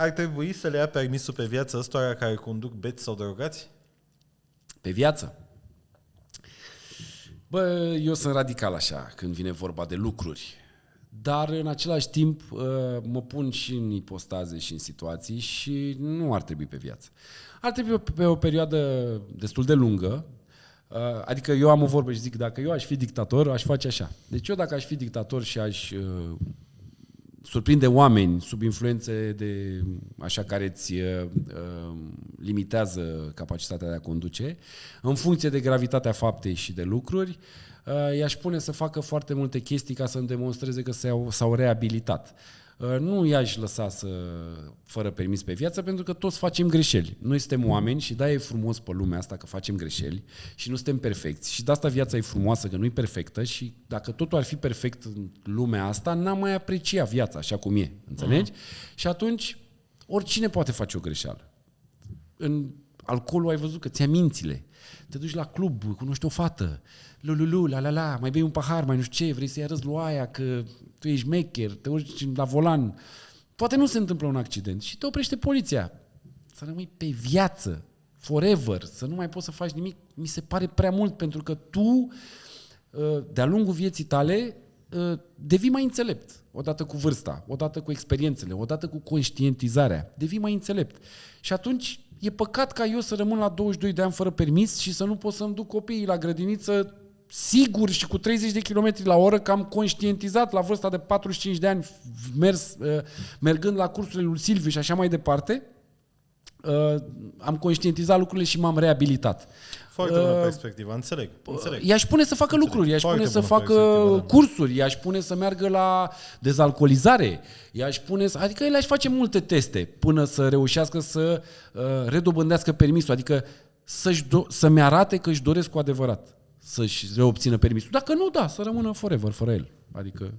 Ar trebui să le ia permisul pe viață ăstora care conduc beți sau drogați? Pe viață? Bă, eu sunt radical așa când vine vorba de lucruri. Dar în același timp mă pun și în ipostaze și în situații și nu ar trebui pe viață. Ar trebui pe o perioadă destul de lungă. Adică eu am o vorbă și zic, dacă eu aș fi dictator, aș face așa. Deci eu dacă aș fi dictator și aș surprinde oameni sub influențe de așa care îți limitează capacitatea de a conduce, în funcție de gravitatea faptei și de lucruri, i-aș pune să facă foarte multe chestii ca să-mi demonstreze că s-au reabilitat. Nu i-aș lăsa fără permis pe viață, pentru că toți facem greșeli. Noi suntem oameni și de-aia e frumos pe lumea asta că facem greșeli și nu suntem perfecți. Și de asta viața e frumoasă, că nu e perfectă și dacă totul ar fi perfect în lumea asta, n-am mai aprecia viața așa cum e. Înțelegi? Și atunci, oricine poate face o greșeală. În alcoolul ai văzut că ți-a mințile. Te duci la club, cunoști o fată, lululu, la, mai bei un pahar, mai nu știu ce, vrei să-i arăți lui aia că tu ești mecher, te urci la volan. Poate nu se întâmplă un accident și te oprește poliția. Să rămâi pe viață, forever, să nu mai poți să faci nimic, mi se pare prea mult, pentru că tu, de-a lungul vieții tale, devii mai înțelept, odată cu vârsta, odată cu experiențele, odată cu conștientizarea, devii mai înțelept. Și atunci e păcat ca eu să rămân la 22 de ani fără permis și să nu pot să-mi duc copiii la grădiniță sigur și cu 30 de km la oră, că am conștientizat la vârsta de 45 de ani, mergând la cursurile lui Silviu și așa mai departe, am conștientizat lucrurile și m-am reabilitat. Foarte bună perspectivă, înțeleg. I-aș pune să facă lucruri, i-aș pune să facă cursuri, i-aș pune să meargă la dezalcoolizare, i-aș pune adică el aș face multe teste până să reușească să redobândească permisul, adică să-mi arate că își doresc cu adevărat să-și reobțină permisul. Dacă nu, da, să rămână forever fără el. Adică